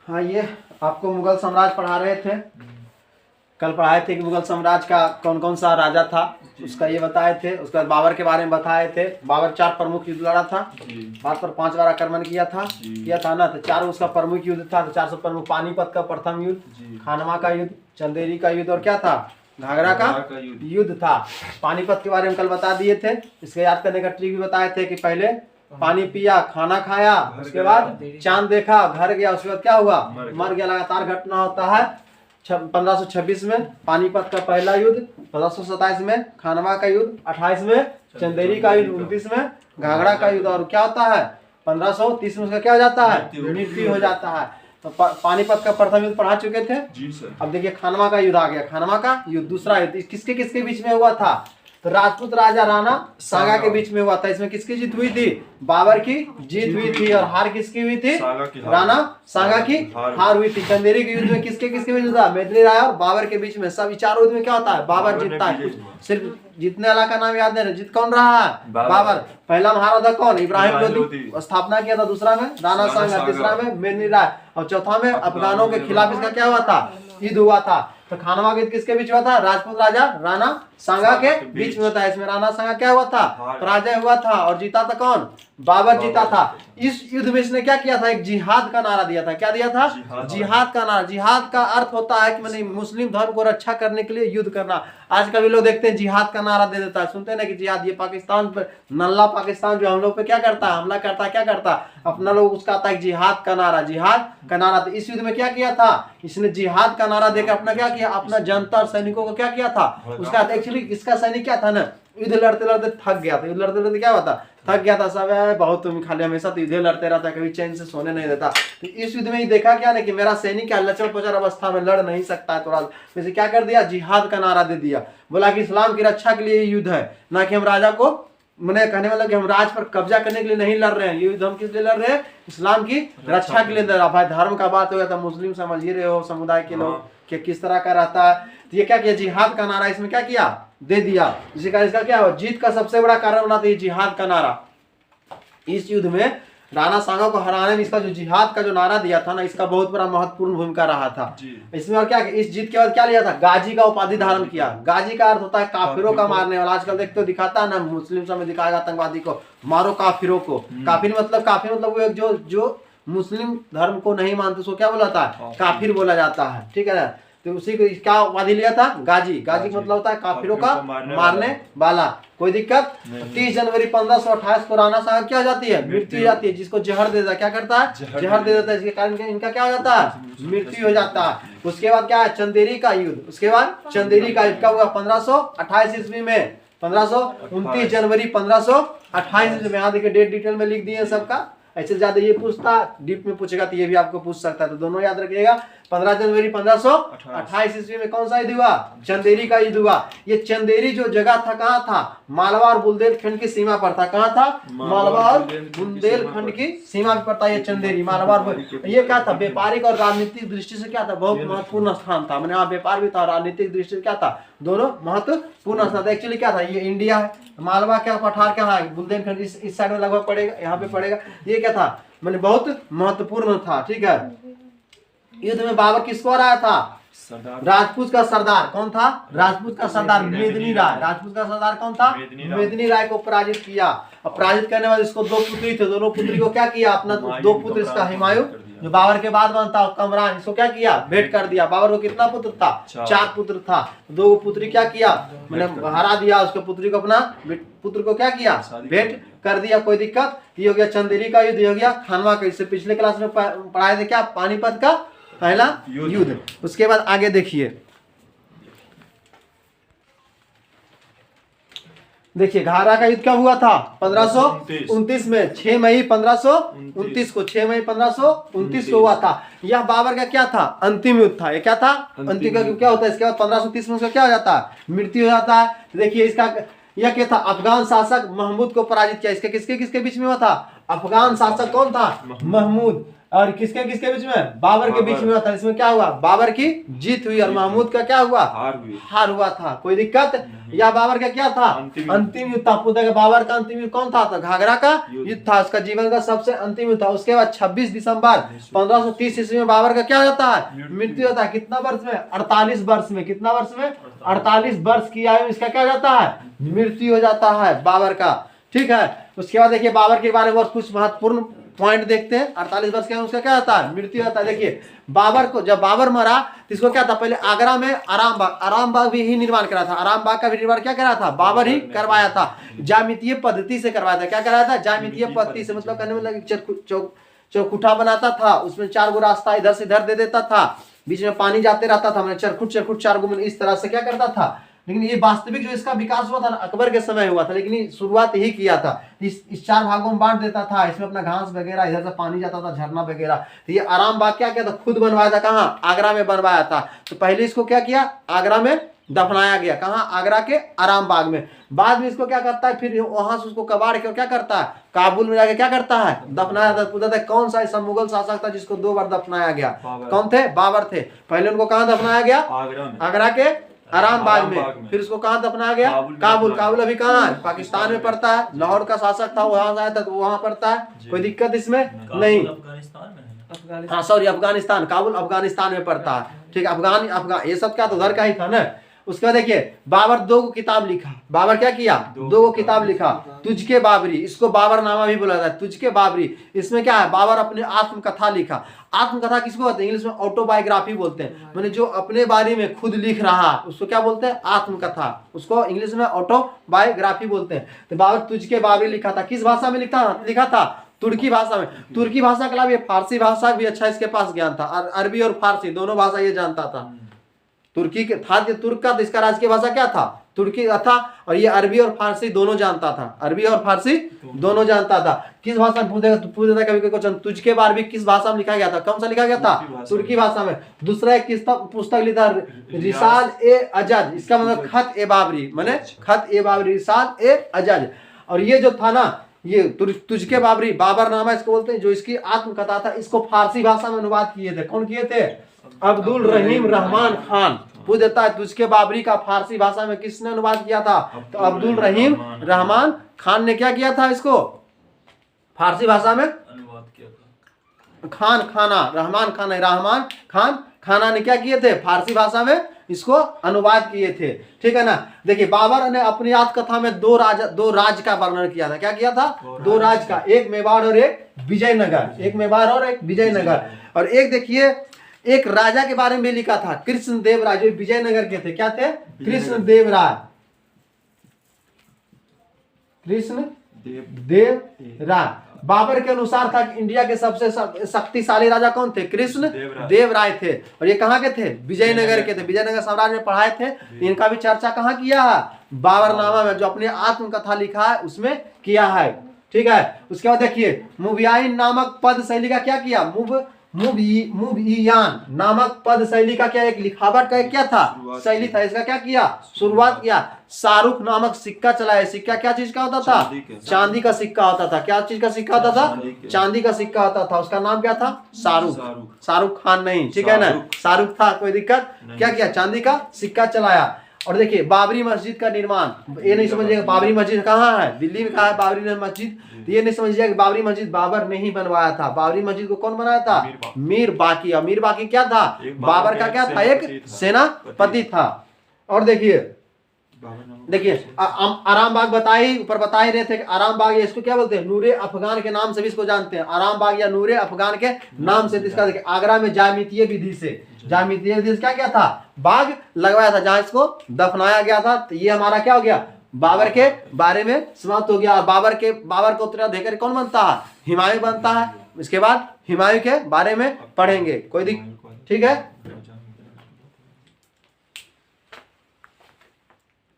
हाँ, ये आपको मुगल साम्राज्य पढ़ा रहे थे। कल पढ़ाए थे कि मुगल साम्राज्य का कौन कौन सा राजा था, उसका ये बताए थे। उसके बाद बाबर के बारे में बताए थे। बाबर 4 प्रमुख युद्ध लड़ा था, बात पर 5 बार आक्रमण किया था ना। तो 4 उसका प्रमुख युद्ध था। तो 400 प्रमुख: पानीपत का प्रथम युद्ध, खानवा का युद्ध, चंदेरी का युद्ध और क्या था, घाघरा का युद्ध था। पानीपत के बारे में कल बता दिए थे। इसके याद करने का ट्रिक भी बताए थे कि पहले पानी पिया, खाना खाया, उसके बाद चांद देखा, घर गया, उसके बाद क्या हुआ, मर गया। लगातार घटना होता है। 1526 में पानीपत का पहला युद्ध, 1527 में खानवा का युद्ध, 28 में चंदेरी का युद्ध, 29 में घाघरा का युद्ध। और क्या होता है 1530 में उसका क्या हो जाता है, मृत्यु हो जाता है। तो पानीपत का प्रथम युद्ध पढ़ा चुके थे जी सर। अब देखिए खानवा का युद्ध आ गया। खानवा का युद्ध दूसरा युद्ध किसके किसके बीच में हुआ था, तो राजपूत राजा राणा सांगा के बीच में हुआ था। इसमें किसकी जीत हुई थी, बाबर की जीत हुई थी। और हार किसकी हुई थी, राणा सांगा की हार हुई थी। चंदेरी के युद्ध में किसके किसके बीच में था, मेदिनी राय और बाबर के बीच में। सब चारों युद्ध में क्या होता है, बाबर जीतता है। सिर्फ जीतने वाला का नाम याद नहीं, जीत कौन रहा है, बाबर। पहला महाराजा कौन, इब्राहिम लोदी स्थापना किया था। दूसरा में राणा सांगा, तीसरा में मेदिनी राय और चौथा में अफगानों के खिलाफ इसका क्या हुआ था, युद्ध हुआ था। तो खानवा युद्ध किसके बीच हुआ था, राजपूत राजा राणा सांगा के बीच में होता है। इसमें राणा सांगा क्या हुआ था, पराजय हुआ था और जीता था कौन, बाबर जीता था। इस युद्ध में इसने क्या किया था, एक जिहाद का नारा दिया था। क्या दिया था, जिहाद का नारा। जिहाद का अर्थ होता है कि मैंने मुस्लिम धर्म को रक्षा करने के लिए युद्ध करना। आज कभी लोग देखते हैं जिहाद का नारा दे देता है, सुनते हैं ना कि जिहाद, ये पाकिस्तान पर नल्ला पाकिस्तान जो हम लोग पे क्या करता है, हमला करता है, क्या करता है अपना लोग, उसका आता है जिहाद का नारा, जिहाद का नारा। तो इस युद्ध में क्या किया था, इसने जिहाद का नारा देकर अपना क्या किया, अपना जनता और सैनिकों को क्या किया था, उसका एक्चुअली इसका सैनिक क्या था ना, युद्ध लड़ते लड़ते थक गया था। युद्ध लड़ते लड़ते क्या होता, थक गया था। सब बहुत तुम खाली हमेशा तो युद्ध लड़ते रहता, कभी चैन से सोने नहीं देता। तो इस युद्ध में ही देखा क्या ना कि मेरा सैनिक क्या लचर पचर अवस्था में लड़ नहीं सकता है, थोड़ा वैसे क्या कर दिया, जिहाद का नारा दे दिया। बोला कि इस्लाम की रक्षा के लिए युद्ध है, ना कि हम राजा को, मैंने कहने वाला कि हम राज पर कब्जा करने के लिए नहीं लड़ रहे हैं। ये युद्ध हम किस लिए लड़ रहे हैं, इस्लाम की रक्षा के लिए लड़ रहा। भाई धर्म का बात हो गया तो मुस्लिम समझ ही रहे हो, समुदाय के लोग कि किस तरह का रहता है। तो ये क्या किया, जिहाद का नारा इसमें क्या किया, दे दिया। इसी कारण इसका क्या हुआ, जीत का सबसे बड़ा कारण बना था ये जिहाद का नारा। इस युद्ध में राणा सांगा को हराने में इसका जो जिहाद का जो नारा दिया था ना, इसका बहुत बड़ा महत्वपूर्ण भूमिका रहा था इसमें। और क्या, इस जीत के बाद क्या लिया था, गाजी का उपाधि धारण किया। गाजी का अर्थ होता है काफिरों का मारने वाला। आजकल देखते हो दिखाता है ना, मुस्लिम समय दिखाएगा आतंकवादी को, मारो काफिरों को। काफिर मतलब वो एक जो मुस्लिम धर्म को नहीं मानते उसको क्या बोला था, काफिर बोला जाता है, ठीक है ना। तो उसी को क्या उपाधि लिया था, गाजी। गाजी का मतलब होता है काफिरों का मारने वाला। कोई दिक्कत। 30 जनवरी 1528 को राणा सांगा क्या हो जाती है, मृत्यु हो जाती है। जिसको जहर दे देता, क्या करता है, जहर दे देता है। इसके कारण इनका क्या हो जाता है, मृत्यु हो जाता है। उसके बाद क्या है, चंदेरी का युद्ध। उसके बाद चंदेरी का युद्ध कब हुआ, 1528 ईस्वी में। 29 जनवरी 1528 ईस्वी में। यहाँ देखिए डेट डिटेल में लिख दिए सबका। ऐसे ज्यादा ये पूछता डीप में पूछेगा तो ये भी आपको पूछ सकता है, तो दोनों याद रखिएगा। 15 जनवरी 1528 ईस्वी में कौन सा युद्ध हुआ, चंदेरी का युद्ध हुआ। ये चंदेरी जो जगह था कहाँ था, मालवा और बुंदेलखंड की सीमा पर था। कहाँ था, मालवा और बुंदेलखंड की सीमा पर था ये चंदेरी, मालवा और। ये क्या था, व्यापारिक और राजनीतिक दृष्टि से क्या था, बहुत महत्वपूर्ण स्थान था। मैंने यहाँ व्यापार भी था, राजनीतिक दृष्टि से क्या था, दोनों महत्वपूर्ण स्थान था। एक्चुअली क्या था, ये इंडिया है, मालवा क्या पठार क्या है, बुंदेलखंड इस साइड में लगभग पड़ेगा, यहाँ पे पड़ेगा। ये क्या था, मैंने बहुत महत्वपूर्ण था, ठीक है। युद्ध में बाबर किसको हराया था, राजपूत का सरदार। कौन था, राजपूत का सरदार मेदिनी राय। राजपूत का सरदार कौन था, मेदिनी राय को पराजित किया। और पराजित करने वाले इसको 2 पुत्री थे, दोनों पुत्री को क्या किया, अपना 2 पुत्र इसका हुमायूं जो बाबर के बाद बनता, कमरान, इसको क्या किया, भेंट कर दिया। बाबर को कितना पुत्र था, 4 पुत्र था। 2 पुत्री क्या किया, मैंने हरा दिया उसके पुत्री को, अपना पुत्र को क्या किया, भेंट कर दिया। कोई दिक्कत। ये हो गया चंदेरी का युद्ध, हो गया खानवा का। इससे पिछले क्लास में पढ़ाए थे क्या, पानीपत का पहला युद्ध। उसके बाद आगे देखिए, देखिए घाघरा का युद्ध कब हुआ था, 1529 में। 6 मई 1529 को, 6 मई 1529 को हुआ था। यह बाबर का क्या था, अंतिम युद्ध था। ये क्या था, अंतिम का क्या होता है। इसके बाद 1530 में उसका क्या हो जाता है, मृत्यु हो जाता है। देखिए इसका यह क्या था, अफगान शासक महमूद को पराजित किया। इसके किसके किसके बीच में हुआ था, अफगान शासक कौन था, महमूद। और किसके किसके बीच में, बाबर के बीच में हुआ था। इसमें क्या हुआ, बाबर की जीत हुई और महमूद का क्या हुआ, हार हुआ था। कोई दिक्कत। या बाबर का क्या था, अंतिम युद्ध था। पूछा बाबर का अंतिम युद्ध कौन था, तो घाघरा का युद्ध था, उसका जीवन का सबसे अंतिम युद्ध था। उसके बाद 26 दिसंबर 1530 ईस्वी में बाबर का क्या होता है, मृत्यु होता है। कितना वर्ष में, 48 वर्ष में। कितना वर्ष में, 48 वर्ष की आयु में इसका क्या जाता है, मृत्यु हो जाता है बाबर का। ठीक है, उसके बाद देखिए बाबर के बारे में और कुछ महत्वपूर्ण पॉइंट देखते हैं। 48 वर्ष के उसका क्या होता है, मृत्यु होता है। देखिए बाबर को, जब बाबर मरा तो इसको क्या था, पहले आगरा में आराम बाग भी ही निर्माण करा था। आराम बाग का भी निर्माण क्या करा था, बाबर ही करवाया था। ज्यामितीय पद्धति से करवाया था। क्या कराया था, ज्यामितीय पद्धति से, मतलब करने में चौकुठा बनाता था, उसमें 4 गो रास्ता इधर से इधर दे देता था, बीच में पानी जाते रहता था, मैंने चरखुट 4 गो, इस तरह से क्या करता था। लेकिन ये वास्तविक जो इसका विकास हुआ था ना, अकबर के समय हुआ था, लेकिन ये शुरुआत यही किया था। इस 4 भागों में बांट देता था, इसमें अपना घास वगैरह, इधर से पानी जाता था, झरना वगैरह। तो ये आराम बाग क्या किया था, खुद बनवाया था। कहाँ, आगरा में बनवाया था। तो पहले इसको क्या किया, आगरा में दफनाया गया। कहाँ, आगरा के आराम बाग में। बाद में इसको क्या करता है, फिर वहां से उसको कबाड़ के क्या करता है, काबुल में जाके क्या करता है, दफनाया था। पूछा था कौन सा ऐसा मुगल शासक था जिसको 2 बार दफनाया गया, कौन थे, बाबर थे। पहले उनको कहाँ दफनाया गया, आगरा के आराम बाग में। फिर उसको कहाँ दफनाया गया, काबुल अभी कहाँ है, पाकिस्तान में पड़ता है। लाहौर का शासक था, वहां आया था तो वहां पड़ता है, कोई दिक्कत इसमें नहीं। हाँ सॉरी, अफगानिस्तान, काबुल अफगानिस्तान में पड़ता है। ठीक, अफगान ये सब क्या तो उधर का ही था ना। उसका देखिए बाबर 2 गो किताब लिखा। बाबर क्या किया, 2 गो किताब लिखा। तुझके बाबरी, इसको बाबरनामा भी बोला जाता है, तुझके बाबरी। इसमें क्या है, बाबर अपने आत्मकथा लिखा। आत्मकथा किसको बोलते हैं, इंग्लिश में ऑटोबायोग्राफी बोलते हैं। मैंने जो अपने बारे में खुद लिख रहा उसको क्या बोलते हैं, आत्मकथा। उसको इंग्लिश में ऑटोबायोग्राफी बोलते हैं। तो बाबर तुझके बाबरी लिखा था। किस भाषा में लिखा था, तुर्की भाषा में। तुर्की भाषा के अलावा ये फारसी भाषा भी अच्छा इसके पास ज्ञान था। अरबी और फारसी दोनों भाषा ये जानता था। तुर्की के था, तुर्क का, तो इसका राजकीय भाषा क्या था, तुर्की था। और ये अरबी और फारसी दोनों जानता था, अरबी और फारसी दोनों जानता था। किस भाषा में पूछेगा कभी क्वेश्चन, तुझके बारे में किस भाषा में लिखा गया था, कौन सा लिखा गया था, तुर्की भाषा में। दूसरा एक किस पुस्तक लिखा, रिसाल ए अजज, इसका मतलब खत ए बाबरी, माने खत ए बाबरी, रिसाल ए अजज। और ये जो था ना, ये तुझके बाबरी, बाबरनामा इसको बोलते हैं। जो इसकी आत्मकथा था, इसको फारसी भाषा में अनुवाद किए थे। कौन किए थे, अब्दुल रहीम रहमान खान। पूछ देता है तुझके बाबरी का फारसी भाषा में किसने अनुवाद किया था, तो अब्दुल रहीम रहमान खान ने क्या किया था, इसको फारसी भाषा में अनुवाद किया था। रहमान खाना ने क्या किए थे, फारसी भाषा में इसको अनुवाद किए थे। ठीक है ना। देखिए बाबर ने अपनी आत्मकथा में 2 राज का वर्णन किया था। क्या किया था, 2 राज का, एक मेवाड़ और एक विजयनगर। एक मेवाड़ और एक विजयनगर। और एक देखिए एक राजा के बारे में भी लिखा था, कृष्णदेव राय, जो विजयनगर के थे। क्या थे, कृष्णदेव राय। बाबर के अनुसार था कि इंडिया के सबसे शक्तिशाली राजा कौन थे, कृष्णदेव राय थे। और ये कहाँ के थे, विजयनगर के थे। विजयनगर साम्राज्य में पढ़ाए थे। इनका भी चर्चा कहाँ किया है, बाबरनामा में, जो अपने आत्मकथा लिखा है उसमें किया है। ठीक है। उसके बाद देखिए मुबियाइन नामक पद शैली का क्या किया, मुबियान नामक पद शैली का क्या, एक लिखावट का एक क्या था, शैली था। इसका क्या किया, शुरुआत किया। शाहरुख नामक सिक्का चलाया। सिक्का क्या चीज का होता था, चांदी का सिक्का होता था। क्या चीज का सिक्का होता था, चांदी का सिक्का होता था। उसका नाम क्या था, शाहरुख खान नहीं, ठीक है ना, शाहरुख था, कोई दिक्कत। क्या किया, चांदी का सिक्का चलाया। और देखिए बाबरी मस्जिद का निर्माण, ये नहीं समझिएगा बाबरी मस्जिद कहाँ है, दिल्ली में कहाँ है बाबरी मस्जिद, तो ये नहीं समझिएगा कि बाबरी मस्जिद बाबर ने ही बनवाया था। बाबरी मस्जिद को कौन बनाया था, मीर बाकी। और मीर बाकी क्या था, बाबर का क्या था, एक सेनापति था। और देखिए आराम बाग ऊपर बता ही रहे थे कि आराम बाग, इसको क्या बोलते हैं, नूरे अफगान के नाम से भी इसको जानते हैं। आराम बाग या नूरे अफगान के नाम से। इसका देखिए आगरा में ज्यामितीय विधि से क्या था, बाग लगवाया था जहां इसको दफनाया गया था। तो ये हमारा क्या हो गया, बाबर के बारे में समाप्त हो गया। और बाबर को उत्तराधिकारी कौन बनता है, हुमायूं बनता है। इसके बाद हुमायूं के बारे में पढ़ेंगे, कोई ठीक है।